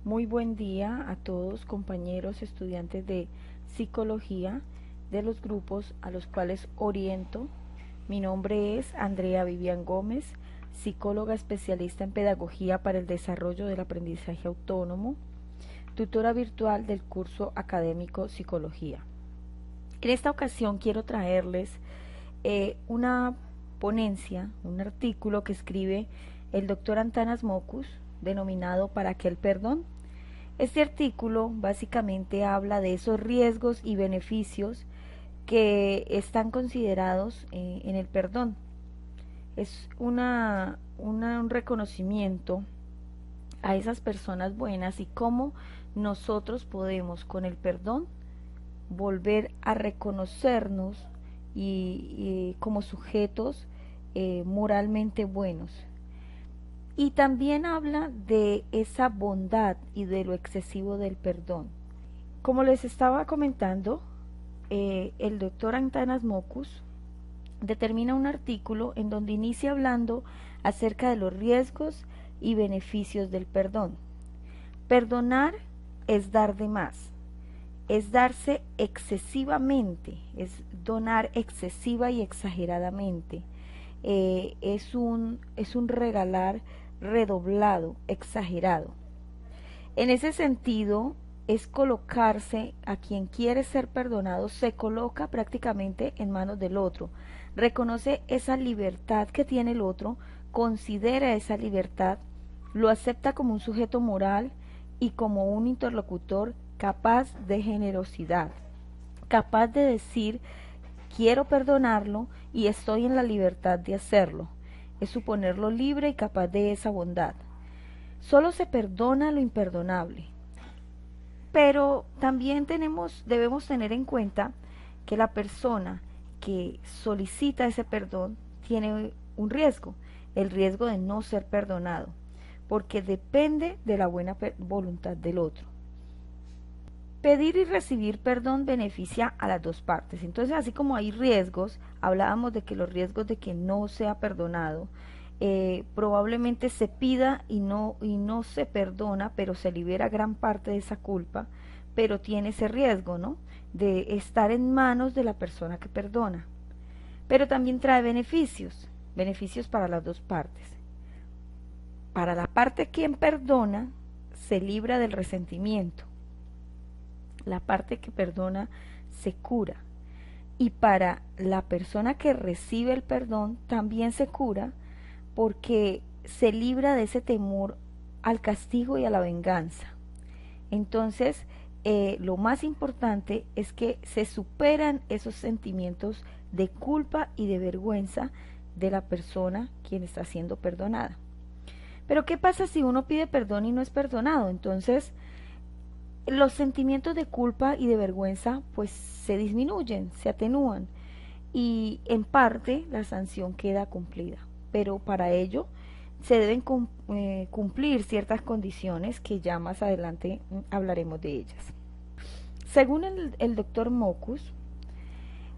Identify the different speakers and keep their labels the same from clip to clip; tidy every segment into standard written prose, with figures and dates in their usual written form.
Speaker 1: Muy buen día a todos compañeros estudiantes de psicología de los grupos a los cuales oriento. Mi nombre es Andrea Vivian Gómez, psicóloga especialista en pedagogía para el desarrollo del aprendizaje autónomo, tutora virtual del curso académico Psicología. En esta ocasión quiero traerles una ponencia, un artículo que escribe el doctor Antanas Mockus, denominado ¿Para qué el perdón? Este artículo básicamente habla de esos riesgos y beneficios que están considerados en el perdón. Es un reconocimiento a esas personas buenas y cómo nosotros podemos con el perdón volver a reconocernos y como sujetos moralmente buenos. Y también habla de esa bondad y de lo excesivo del perdón. Como les estaba comentando, el doctor Antanas Mockus determina un artículo en donde inicia hablando acerca de los riesgos y beneficios del perdón. Perdonar es dar de más, es darse excesivamente, es donar excesiva y exageradamente, es un regalar redoblado, exagerado. En ese sentido, es colocarse a quien quiere ser perdonado, se coloca prácticamente en manos del otro, reconoce esa libertad que tiene el otro, considera esa libertad, lo acepta como un sujeto moral y como un interlocutor capaz de generosidad, capaz de decir quiero perdonarlo y estoy en la libertad de hacerlo. Es suponerlo libre y capaz de esa bondad. Solo se perdona lo imperdonable. Pero también debemos tener en cuenta que la persona que solicita ese perdón tiene un riesgo, el riesgo de no ser perdonado, porque depende de la buena voluntad del otro. Pedir y recibir perdón beneficia a las dos partes. Entonces, así como hay riesgos, hablábamos de que los riesgos de que no sea perdonado, probablemente se pida y no se perdona, pero se libera gran parte de esa culpa, pero tiene ese riesgo, ¿no? De estar en manos de la persona que perdona. Pero también trae beneficios, beneficios para las dos partes. Para la parte quien perdona, se libra del resentimiento. La parte que perdona se cura. Y para la persona que recibe el perdón también se cura porque se libra de ese temor al castigo y a la venganza. Entonces, lo más importante es que se superan esos sentimientos de culpa y de vergüenza de la persona quien está siendo perdonada. Pero ¿qué pasa si uno pide perdón y no es perdonado? Entonces, los sentimientos de culpa y de vergüenza pues se disminuyen, se atenúan y en parte la sanción queda cumplida. Pero para ello se deben cumplir ciertas condiciones que ya más adelante hablaremos de ellas. Según el doctor Mockus,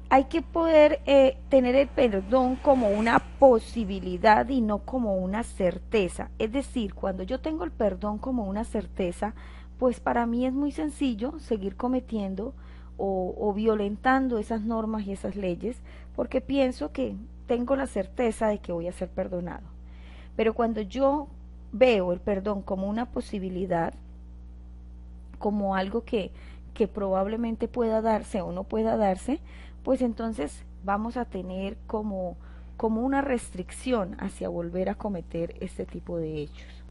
Speaker 1: hay que poder tener el perdón como una posibilidad y no como una certeza. Es decir, cuando yo tengo el perdón como una certeza, pues para mí es muy sencillo seguir cometiendo o violentando esas normas y esas leyes, porque pienso que tengo la certeza de que voy a ser perdonado. Pero cuando yo veo el perdón como una posibilidad, como algo que probablemente pueda darse o no pueda darse, pues entonces vamos a tener como una restricción hacia volver a cometer este tipo de hechos.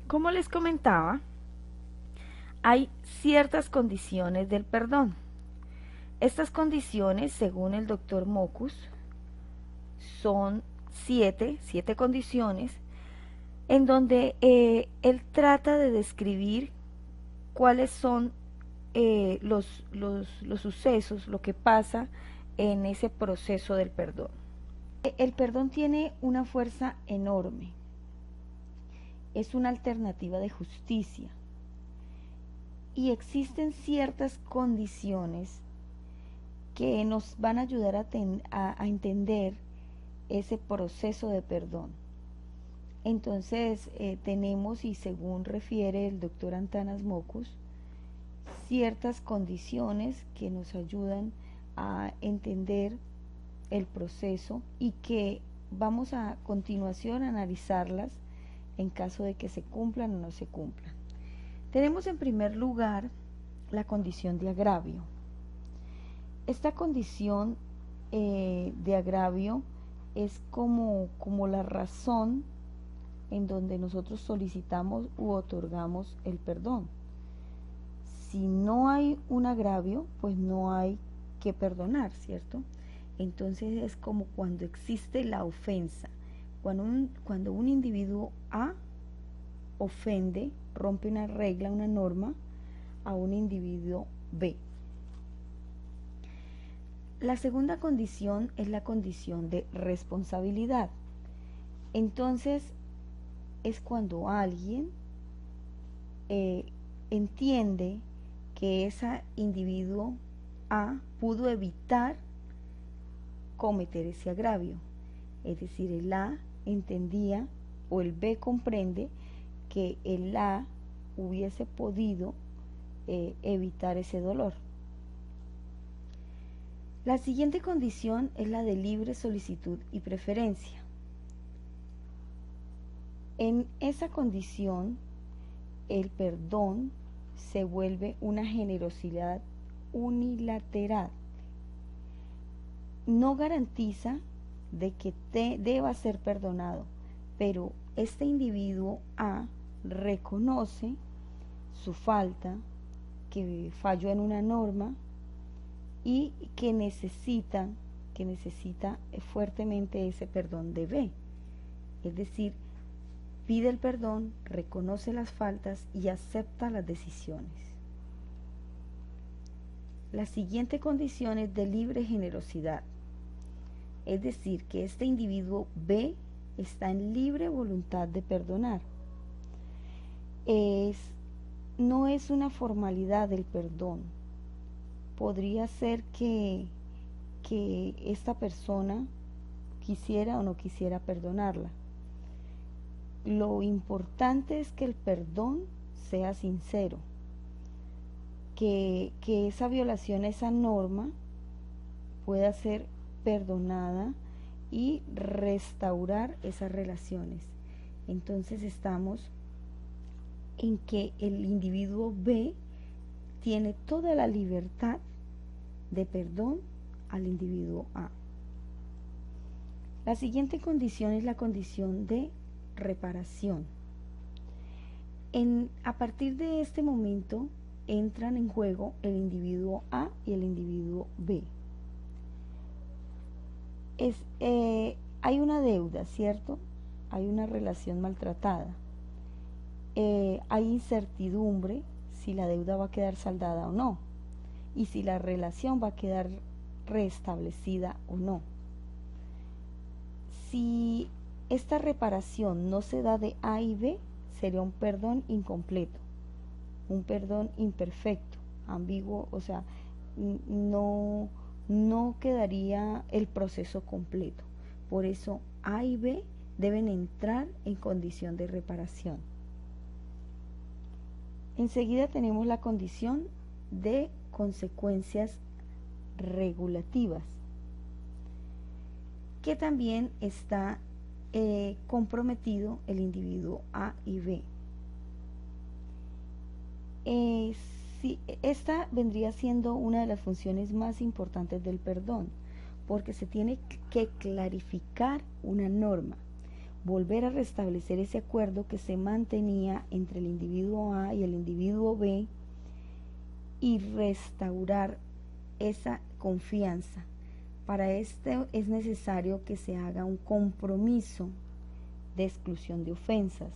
Speaker 1: Como les comentaba, hay ciertas condiciones del perdón. Estas condiciones, según el doctor Mockus, son siete condiciones en donde él trata de describir cuáles son los sucesos, lo que pasa en ese proceso del perdón. El perdón tiene una fuerza enorme, es una alternativa de justicia y existen ciertas condiciones que nos van a ayudar a entender ese proceso de perdón. Entonces tenemos, y según refiere el doctor Antanas Mockus, ciertas condiciones que nos ayudan a entender el proceso y que vamos a continuación a analizarlas en caso de que se cumplan o no se cumplan. Tenemos en primer lugar la condición de agravio. Esta condición de agravio es como la razón en donde nosotros solicitamos u otorgamos el perdón. Si no hay un agravio, pues no hay que perdonar, ¿cierto? Entonces es como cuando existe la ofensa. Cuando un individuo A ofende, rompe una regla, una norma, a un individuo B. La segunda condición es la condición de responsabilidad. Entonces es cuando alguien entiende que ese individuo A pudo evitar cometer ese agravio. Es decir, el A entendía o el B comprende que el A hubiese podido evitar ese dolor. La siguiente condición es la de libre solicitud y preferencia. En esa condición, el perdón se vuelve una generosidad unilateral. No garantiza de que deba ser perdonado, pero este individuo A reconoce su falta, que falló en una norma y que necesita fuertemente ese perdón de B. Es decir, pide el perdón, reconoce las faltas y acepta las decisiones. La siguiente condición es de libre generosidad. Es decir, que este individuo B está en libre voluntad de perdonar. No es una formalidad del perdón. Podría ser que esta persona quisiera o no quisiera perdonarla. Lo importante es que el perdón sea sincero, que esa violación a esa norma pueda ser perdonada y restaurar esas relaciones. Entonces estamos en que el individuo B tiene toda la libertad de perdón al individuo A. La siguiente condición es la condición de reparación. A partir de este momento entran en juego el individuo A y el individuo B. Hay una deuda, ¿cierto? Hay una relación maltratada. Hay incertidumbre si la deuda va a quedar saldada o no, y si la relación va a quedar restablecida o no. Si esta reparación no se da de A y B, sería un perdón incompleto, un perdón imperfecto, ambiguo, o sea, no quedaría el proceso completo. Por eso A y B deben entrar en condición de reparación. Enseguida tenemos la condición de consecuencias regulativas, que también está comprometido el individuo A y B. Esta vendría siendo una de las funciones más importantes del perdón, porque se tiene que clarificar una norma, volver a restablecer ese acuerdo que se mantenía entre el individuo A y el individuo B y restaurar esa confianza. Para esto es necesario que se haga un compromiso de exclusión de ofensas.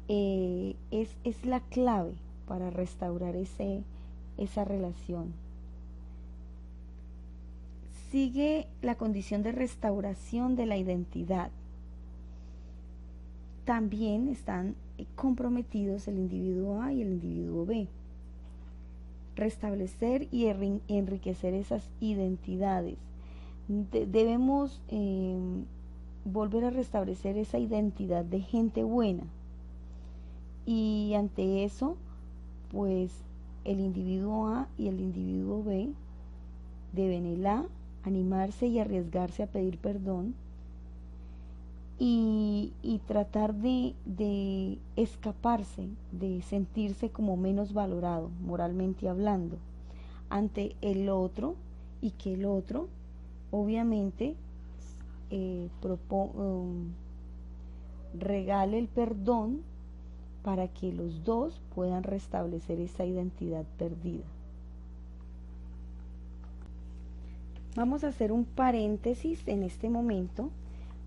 Speaker 1: Es la clave para restaurar esa relación. Sigue la condición de restauración de la identidad. También están comprometidos el individuo A y el individuo B. Restablecer y enriquecer esas identidades. Debemos
Speaker 2: volver a restablecer esa identidad de gente buena. Y ante eso, pues el individuo A y el individuo B deben el A animarse y arriesgarse a pedir perdón y tratar de escaparse, de sentirse como menos valorado, moralmente hablando, ante el otro, y que el otro, obviamente, regale el perdón para que los dos puedan restablecer esa identidad perdida. Vamos a hacer un paréntesis en este momento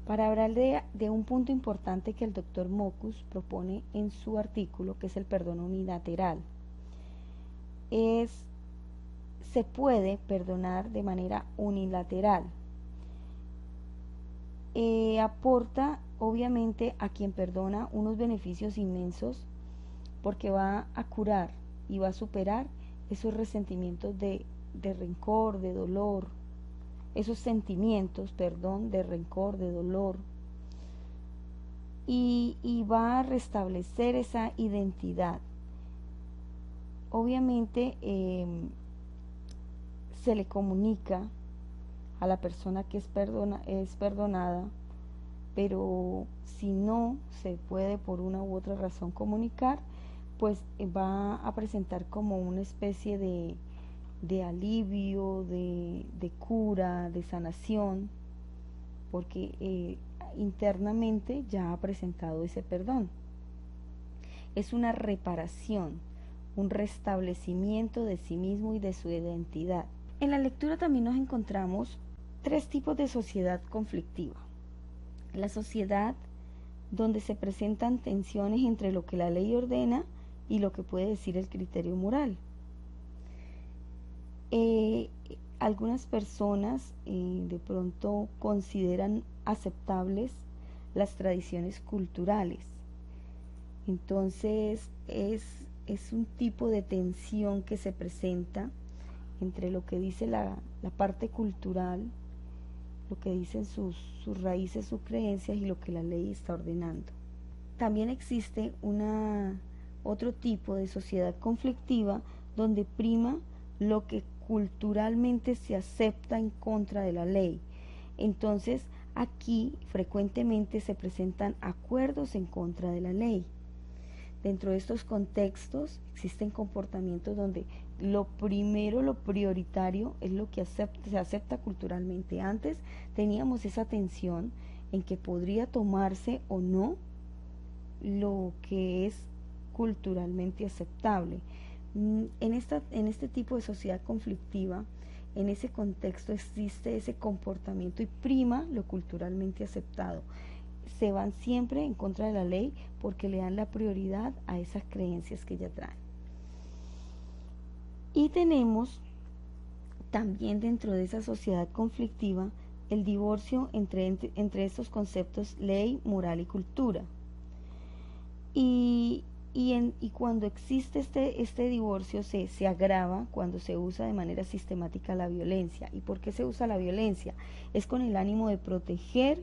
Speaker 2: para hablar de un punto importante que el doctor Mockus propone en su artículo, que es el perdón unilateral. Se puede perdonar de manera unilateral. Aporta obviamente a quien perdona unos beneficios inmensos, porque va a curar y va a superar esos resentimientos de rencor, de dolor, esos sentimientos, perdón, de rencor, de dolor, y va a restablecer esa identidad. Obviamente se le comunica a la persona que es perdonada, pero si no se puede por una u otra razón comunicar, pues va a presentar como una especie de alivio, de cura, de sanación, porque internamente ya ha presentado ese perdón. Es una reparación, un restablecimiento de sí mismo y de su identidad. En la lectura también nos encontramos 3 tipos de sociedad conflictiva. La sociedad donde se presentan tensiones entre lo que la ley ordena y lo que puede decir el criterio moral. Algunas personas de pronto consideran aceptables las tradiciones culturales. Entonces es un tipo de tensión que se presenta entre lo que dice la parte cultural, lo que dicen sus raíces, sus creencias, y lo que la ley está ordenando. También existe otro tipo de sociedad conflictiva donde prima lo que culturalmente se acepta en contra de la ley. Entonces, aquí frecuentemente se presentan acuerdos en contra de la ley. Dentro de estos contextos existen comportamientos donde lo primero, lo prioritario es lo que se acepta culturalmente. Antes teníamos esa tensión en que podría tomarse o no lo que es culturalmente aceptable. En este tipo de sociedad conflictiva, en ese contexto existe ese comportamiento y prima lo culturalmente aceptado. Se van siempre en contra de la ley porque le dan la prioridad a esas creencias que ya traen. Y tenemos también dentro de esa sociedad conflictiva el divorcio entre estos conceptos ley, moral y cultura. Y cuando existe este divorcio se agrava cuando se usa de manera sistemática la violencia. ¿Y por qué se usa la violencia? Es con el ánimo de proteger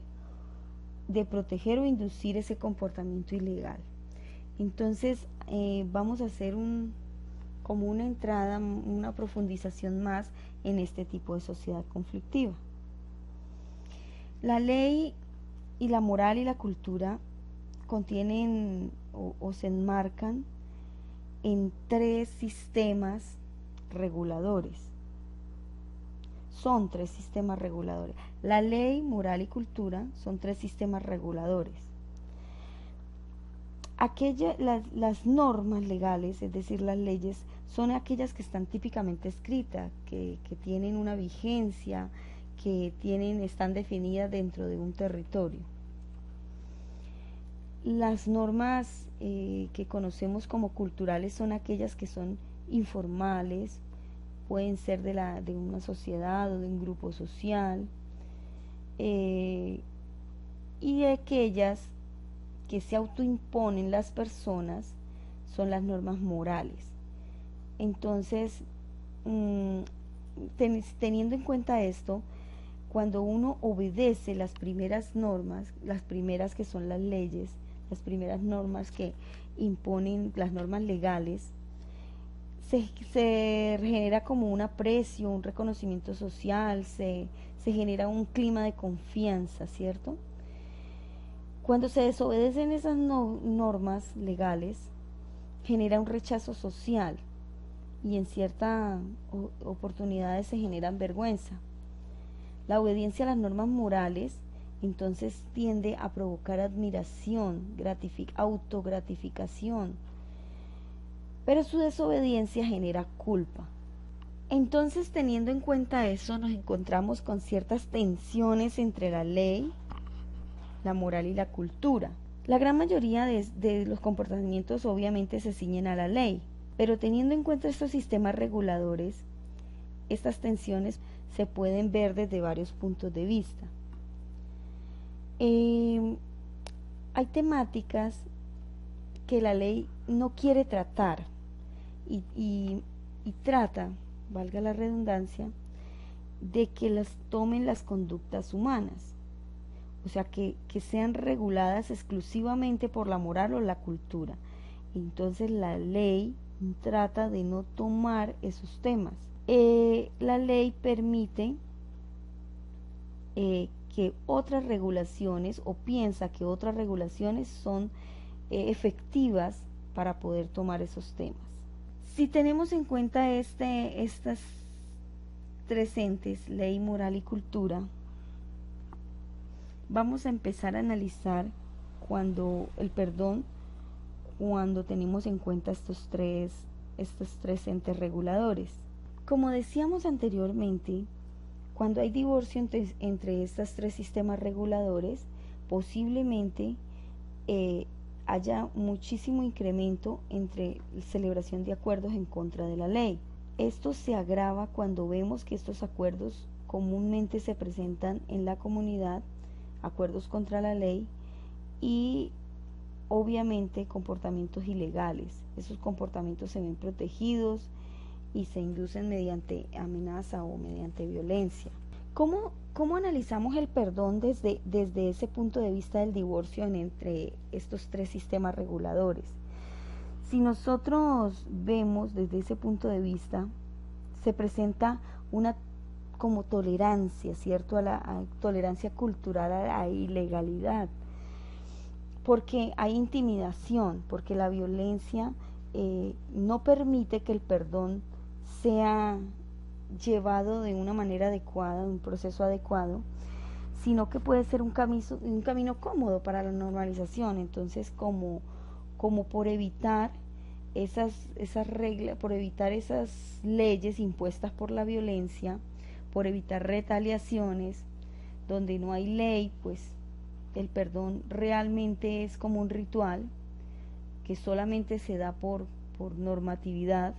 Speaker 2: o inducir ese comportamiento ilegal. Entonces vamos a hacer como una entrada, una profundización más en este tipo de sociedad conflictiva. La ley y la moral y la cultura contienen o se enmarcan en 3 sistemas reguladores. Son 3 sistemas reguladores. La ley, moral y cultura son 3 sistemas reguladores. Las normas legales, es decir, las leyes, son aquellas que están típicamente escritas, que tienen una vigencia, que están definidas dentro de un territorio. Las normas que conocemos como culturales son aquellas que son informales, pueden ser de una sociedad o de un grupo social, y aquellas que se autoimponen las personas son las normas morales. Entonces, teniendo en cuenta esto, cuando uno obedece las primeras normas, las primeras que son las leyes, las primeras normas que imponen las normas legales, se genera como un aprecio, un reconocimiento social, se genera un clima de confianza, ¿cierto? Cuando se desobedecen esas normas legales, genera un rechazo social y en ciertas oportunidades se generan vergüenza. La obediencia a las normas morales entonces tiende a provocar admiración, autogratificación, pero su desobediencia genera culpa. Entonces, teniendo en cuenta eso, nos encontramos con ciertas tensiones entre la ley, la moral y la cultura. La gran mayoría de los comportamientos obviamente se ciñen a la ley, pero teniendo en cuenta estos sistemas reguladores, estas tensiones se pueden ver desde varios puntos de vista. Hay temáticas que la ley no quiere tratar y trata, valga la redundancia, de que las tomen las conductas humanas, o sea, que sean reguladas exclusivamente por la moral o la cultura. Entonces la ley trata de no tomar esos temas. La ley permite que otras regulaciones, o piensa que otras regulaciones son efectivas para poder tomar esos temas. Si tenemos en cuenta estas tres entes, ley, moral y cultura, vamos a empezar a analizar el perdón cuando tenemos en cuenta estos tres entes reguladores. Como decíamos anteriormente, cuando hay divorcio entre estos tres sistemas reguladores, posiblemente haya muchísimo incremento entre celebración de acuerdos en contra de la ley. Esto se agrava cuando vemos que estos acuerdos comúnmente se presentan en la comunidad, acuerdos contra la ley y obviamente comportamientos ilegales. Esos comportamientos se ven protegidos y se inducen mediante amenaza o mediante violencia. ¿Cómo analizamos el perdón desde ese punto de vista del divorcio entre estos tres sistemas reguladores? Si nosotros vemos desde ese punto de vista, se presenta una como tolerancia, ¿cierto? A la tolerancia cultural a la ilegalidad, porque hay intimidación, porque la violencia no permite que el perdón sea llevado de una manera adecuada, un proceso adecuado, sino que puede ser un camino cómodo para la normalización. Entonces, como por evitar esas reglas, por evitar esas leyes impuestas por la violencia, por evitar retaliaciones, donde no hay ley, pues el perdón realmente es como un ritual que solamente se da por normatividad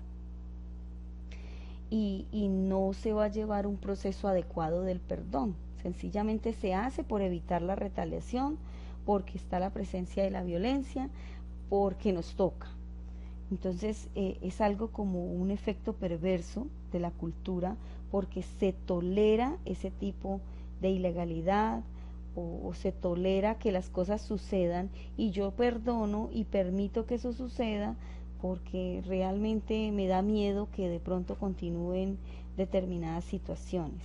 Speaker 2: y no se va a llevar un proceso adecuado del perdón. Sencillamente se hace por evitar la retaliación, porque está la presencia de la violencia, porque nos toca. Entonces es algo como un efecto perverso de la cultura, porque se tolera ese tipo de ilegalidad o se tolera que las cosas sucedan y yo perdono y permito que eso suceda porque realmente me da miedo que de pronto continúen determinadas situaciones.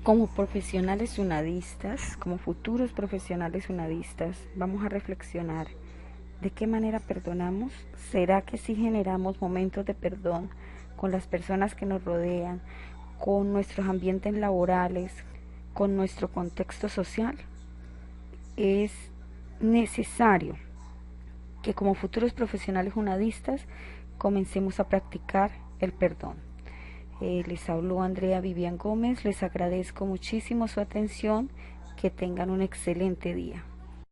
Speaker 1: Como profesionales unadistas, como futuros profesionales unadistas, vamos a reflexionar de qué manera perdonamos. ¿Será que sí generamos momentos de perdón con las personas que nos rodean, con nuestros ambientes laborales, con nuestro contexto social? Es necesario que como futuros profesionales unadistas comencemos a practicar el perdón. Les habló Andrea Vivian Gómez, les agradezco muchísimo su atención, que tengan un excelente día.